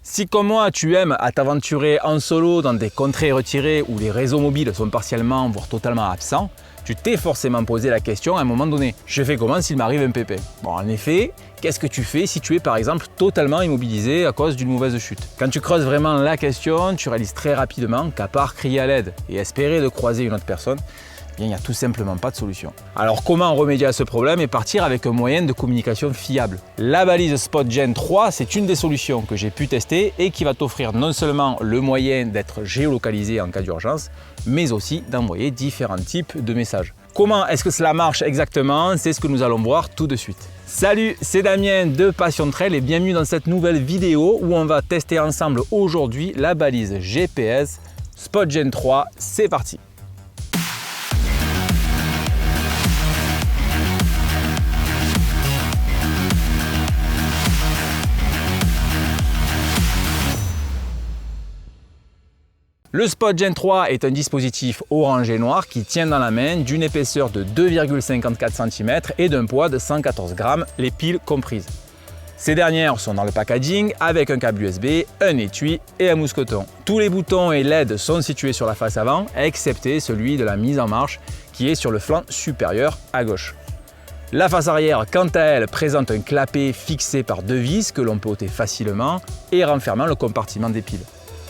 Si comme moi tu aimes à t'aventurer en solo dans des contrées retirées où les réseaux mobiles sont partiellement voire totalement absents, tu t'es forcément posé la question à un moment donné, je fais comment s'il m'arrive un pépin? Bon, en effet, qu'est-ce que tu fais si tu es par exemple totalement immobilisé à cause d'une mauvaise chute? Quand tu creuses vraiment la question, tu réalises très rapidement qu'à part crier à l'aide et espérer de croiser une autre personne, il n'y a tout simplement pas de solution. Alors comment remédier à ce problème et partir avec un moyen de communication fiable? La balise SpotGen 3, c'est une des solutions que j'ai pu tester et qui va t'offrir non seulement le moyen d'être géolocalisé en cas d'urgence, mais aussi d'envoyer différents types de messages. Comment est-ce que cela marche exactement? C'est ce que nous allons voir tout de suite. Salut, c'est Damien de Passion Trail et bienvenue dans cette nouvelle vidéo où on va tester ensemble aujourd'hui la balise GPS SpotGen 3. C'est parti! Le SpotGen 3 est un dispositif orange et noir qui tient dans la main d'une épaisseur de 2,54 cm et d'un poids de 114 grammes, les piles comprises. Ces dernières sont dans le packaging avec un câble USB, un étui et un mousqueton. Tous les boutons et LED sont situés sur la face avant, excepté celui de la mise en marche qui est sur le flanc supérieur à gauche. La face arrière, quant à elle, présente un clapet fixé par deux vis que l'on peut ôter facilement et renfermant le compartiment des piles.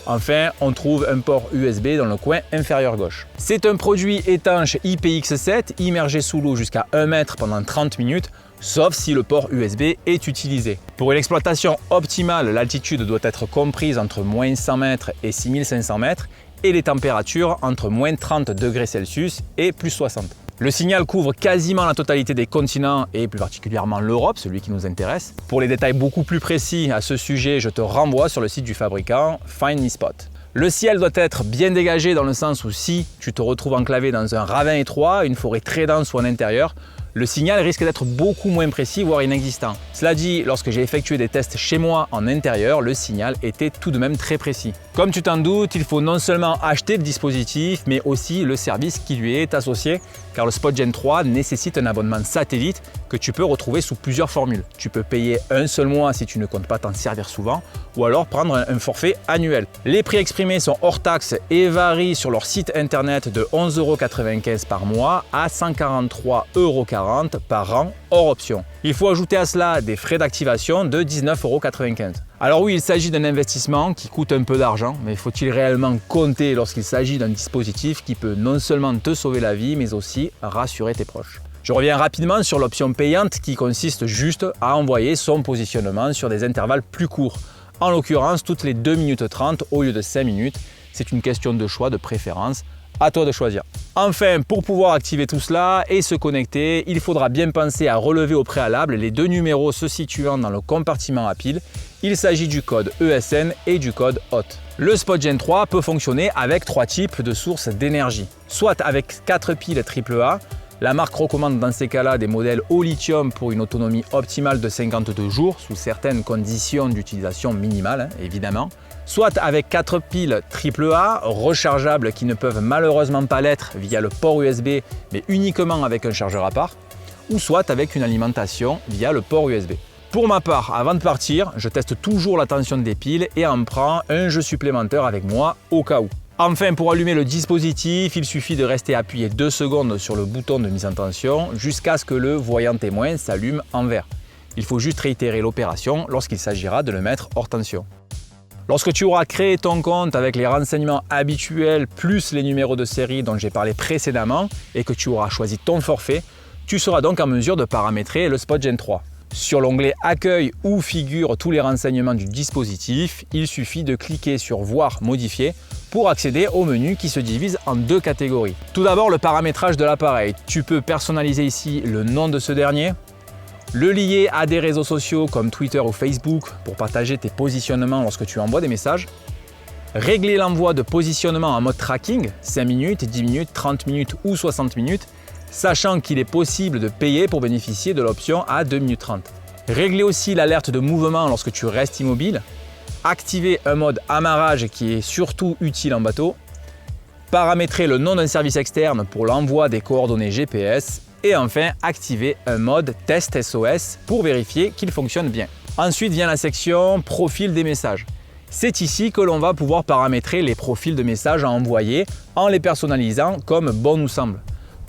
Enfin, on trouve un port USB dans le coin inférieur gauche. C'est un produit étanche IPX7 immergé sous l'eau jusqu'à 1 mètre pendant 30 minutes, sauf si le port USB est utilisé. Pour une exploitation optimale, l'altitude doit être comprise entre moins 100 mètres et 6500 mètres et les températures entre moins 30 degrés Celsius et plus 60. Le signal couvre quasiment la totalité des continents et plus particulièrement l'Europe, celui qui nous intéresse. Pour les détails beaucoup plus précis à ce sujet, je te renvoie sur le site du fabricant Find Me Spot. Le ciel doit être bien dégagé dans le sens où si tu te retrouves enclavé dans un ravin étroit, une forêt très dense ou en intérieur, le signal risque d'être beaucoup moins précis, voire inexistant. Cela dit, lorsque j'ai effectué des tests chez moi en intérieur, le signal était tout de même très précis. Comme tu t'en doutes, il faut non seulement acheter le dispositif, mais aussi le service qui lui est associé, car le SpotGen 3 nécessite un abonnement satellite que tu peux retrouver sous plusieurs formules. Tu peux payer un seul mois si tu ne comptes pas t'en servir souvent, ou alors prendre un forfait annuel. Les prix exprimés sont hors taxes et varient sur leur site internet de 11,95 € par mois à 143,40 € par an hors option. Il faut ajouter à cela des frais d'activation de 19,95 €. Alors oui, il s'agit d'un investissement qui coûte un peu d'argent, mais faut-il réellement compter lorsqu'il s'agit d'un dispositif qui peut non seulement te sauver la vie, mais aussi rassurer tes proches? Je reviens rapidement sur l'option payante qui consiste juste à envoyer son positionnement sur des intervalles plus courts. En l'occurrence, toutes les 2 minutes 30 au lieu de 5 minutes. C'est une question de choix, de préférence. À toi de choisir. Enfin, pour pouvoir activer tout cela et se connecter, il faudra bien penser à relever au préalable les deux numéros se situant dans le compartiment à piles. Il s'agit du code ESN et du code HOT. Le SpotGen 3 peut fonctionner avec 3 types de sources d'énergie. Soit avec 4 piles AAA, la marque recommande dans ces cas-là des modèles au lithium pour une autonomie optimale de 52 jours, sous certaines conditions d'utilisation minimale, évidemment. Soit avec 4 piles AAA rechargeables qui ne peuvent malheureusement pas l'être via le port USB, mais uniquement avec un chargeur à part, ou soit avec une alimentation via le port USB. Pour ma part, avant de partir, je teste toujours la tension des piles et en prends un jeu supplémentaire avec moi au cas où. Enfin, pour allumer le dispositif, il suffit de rester appuyé 2 secondes sur le bouton de mise en tension jusqu'à ce que le voyant témoin s'allume en vert. Il faut juste réitérer l'opération lorsqu'il s'agira de le mettre hors tension. Lorsque tu auras créé ton compte avec les renseignements habituels plus les numéros de série dont j'ai parlé précédemment et que tu auras choisi ton forfait, tu seras donc en mesure de paramétrer le SpotGen 3. Sur l'onglet Accueil où figurent tous les renseignements du dispositif, il suffit de cliquer sur Voir modifier pour accéder au menu qui se divise en 2 catégories. Tout d'abord, le paramétrage de l'appareil. Tu peux personnaliser ici le nom de ce dernier, le lier à des réseaux sociaux comme Twitter ou Facebook pour partager tes positionnements lorsque tu envoies des messages, régler l'envoi de positionnement en mode tracking, 5 minutes, 10 minutes, 30 minutes ou 60 minutes, sachant qu'il est possible de payer pour bénéficier de l'option à 2 minutes 30. Régler aussi l'alerte de mouvement lorsque tu restes immobile, activer un mode amarrage qui est surtout utile en bateau, paramétrer le nom d'un service externe pour l'envoi des coordonnées GPS et enfin activer un mode test SOS pour vérifier qu'il fonctionne bien. Ensuite vient la section profil des messages. C'est ici que l'on va pouvoir paramétrer les profils de messages à envoyer en les personnalisant comme bon nous semble.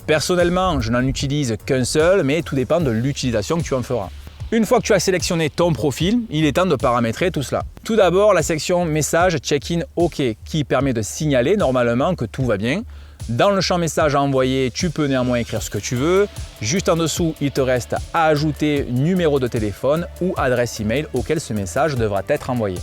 Personnellement, je n'en utilise qu'un seul, mais tout dépend de l'utilisation que tu en feras. Une fois que tu as sélectionné ton profil, il est temps de paramétrer tout cela. Tout d'abord, la section message check-in OK qui permet de signaler normalement que tout va bien. Dans le champ message à envoyer, tu peux néanmoins écrire ce que tu veux. Juste en dessous, il te reste à ajouter numéro de téléphone ou adresse email auquel ce message devra être envoyé.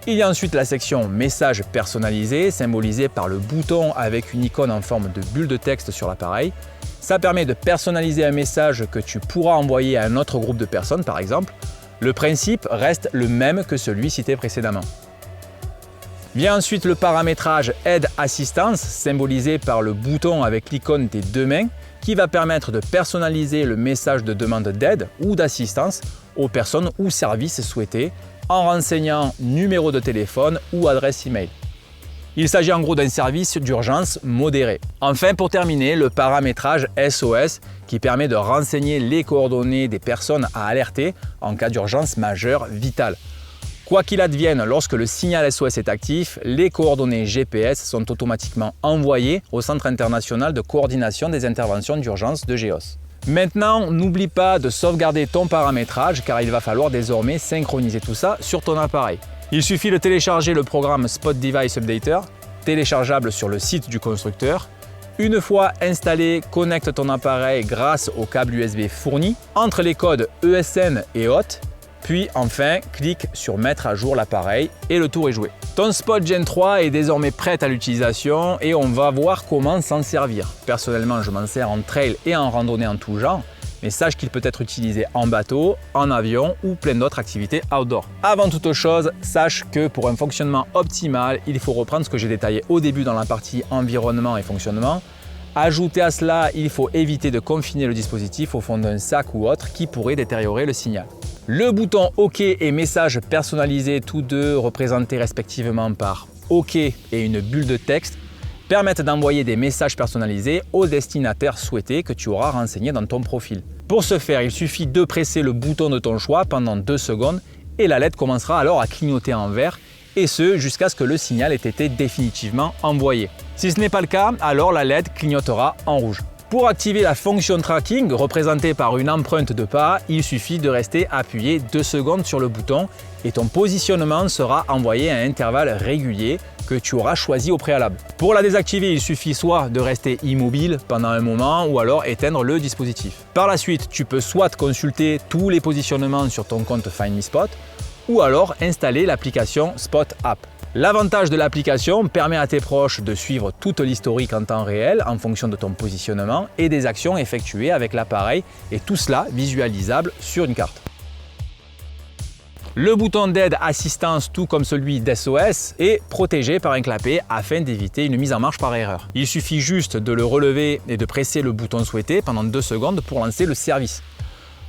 Il y a ensuite la section message personnalisé, symbolisée par le bouton avec une icône en forme de bulle de texte sur l'appareil. Ça permet de personnaliser un message que tu pourras envoyer à un autre groupe de personnes par exemple. Le principe reste le même que celui cité précédemment. Vient ensuite le paramétrage Aide Assistance, symbolisé par le bouton avec l'icône des deux mains, qui va permettre de personnaliser le message de demande d'aide ou d'assistance aux personnes ou services souhaités en renseignant numéro de téléphone ou adresse email. Il s'agit en gros d'un service d'urgence modéré. Enfin, pour terminer, le paramétrage SOS qui permet de renseigner les coordonnées des personnes à alerter en cas d'urgence majeure vitale. Quoi qu'il advienne, lorsque le signal SOS est actif, les coordonnées GPS sont automatiquement envoyées au Centre international de coordination des interventions d'urgence de GEOS. Maintenant, n'oublie pas de sauvegarder ton paramétrage car il va falloir désormais synchroniser tout ça sur ton appareil. Il suffit de télécharger le programme Spot Device Updater, téléchargeable sur le site du constructeur. Une fois installé, connecte ton appareil grâce au câble USB fourni entre les codes ESN et HOT. Puis enfin, clique sur mettre à jour l'appareil et le tour est joué. Ton Spot Gen 3 est désormais prêt à l'utilisation et on va voir comment s'en servir. Personnellement, je m'en sers en trail et en randonnée en tout genre, mais sache qu'il peut être utilisé en bateau, en avion ou plein d'autres activités outdoor. Avant toute chose, sache que pour un fonctionnement optimal, il faut reprendre ce que j'ai détaillé au début dans la partie environnement et fonctionnement. Ajouté à cela, il faut éviter de confiner le dispositif au fond d'un sac ou autre qui pourrait détériorer le signal. Le bouton OK et message personnalisé, tous deux représentés respectivement par OK et une bulle de texte, permettent d'envoyer des messages personnalisés au destinataire souhaité que tu auras renseigné dans ton profil. Pour ce faire, il suffit de presser le bouton de ton choix pendant 2 secondes et la LED commencera alors à clignoter en vert, et ce jusqu'à ce que le signal ait été définitivement envoyé. Si ce n'est pas le cas, alors la LED clignotera en rouge. Pour activer la fonction tracking représentée par une empreinte de pas, il suffit de rester appuyé 2 secondes sur le bouton et ton positionnement sera envoyé à un intervalle régulier que tu auras choisi au préalable. Pour la désactiver, il suffit soit de rester immobile pendant un moment ou alors éteindre le dispositif. Par la suite, tu peux soit consulter tous les positionnements sur ton compte Find My Spot ou alors installer l'application Spot App. L'avantage de l'application permet à tes proches de suivre toute l'historique en temps réel en fonction de ton positionnement et des actions effectuées avec l'appareil et tout cela visualisable sur une carte. Le bouton d'aide assistance, tout comme celui d'SOS, est protégé par un clapet afin d'éviter une mise en marche par erreur. Il suffit juste de le relever et de presser le bouton souhaité pendant 2 secondes pour lancer le service.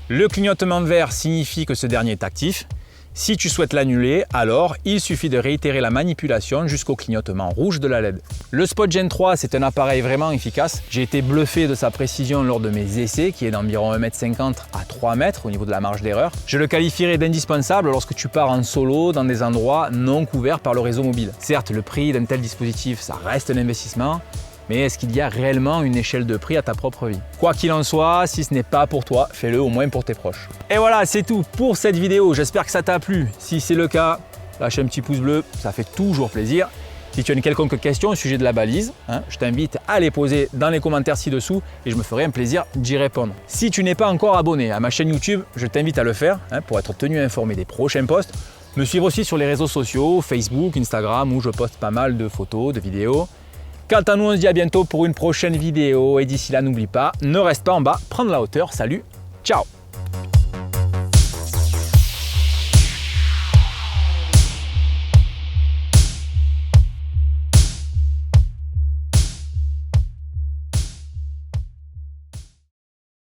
Le clignotement vert signifie que ce dernier est actif. Si tu souhaites l'annuler, alors il suffit de réitérer la manipulation jusqu'au clignotement rouge de la LED. Le Spot Gen 3, c'est un appareil vraiment efficace. J'ai été bluffé de sa précision lors de mes essais, qui est d'environ 1,50 m à 3 m au niveau de la marge d'erreur. Je le qualifierais d'indispensable lorsque tu pars en solo dans des endroits non couverts par le réseau mobile. Certes, le prix d'un tel dispositif, ça reste un investissement, mais est-ce qu'il y a réellement une échelle de prix à ta propre vie? Quoi qu'il en soit, si ce n'est pas pour toi, fais-le au moins pour tes proches. Et voilà, c'est tout pour cette vidéo. J'espère que ça t'a plu. Si c'est le cas, lâche un petit pouce bleu, ça fait toujours plaisir. Si tu as une quelconque question au sujet de la balise, je t'invite à les poser dans les commentaires ci-dessous et je me ferai un plaisir d'y répondre. Si tu n'es pas encore abonné à ma chaîne YouTube, je t'invite à le faire pour être tenu informé des prochains posts. Me suivre aussi sur les réseaux sociaux, Facebook, Instagram, où je poste pas mal de photos, de vidéos. Quant à nous, on se dit à bientôt pour une prochaine vidéo et d'ici là, n'oublie pas, ne reste pas en bas, prends de la hauteur. Salut, ciao!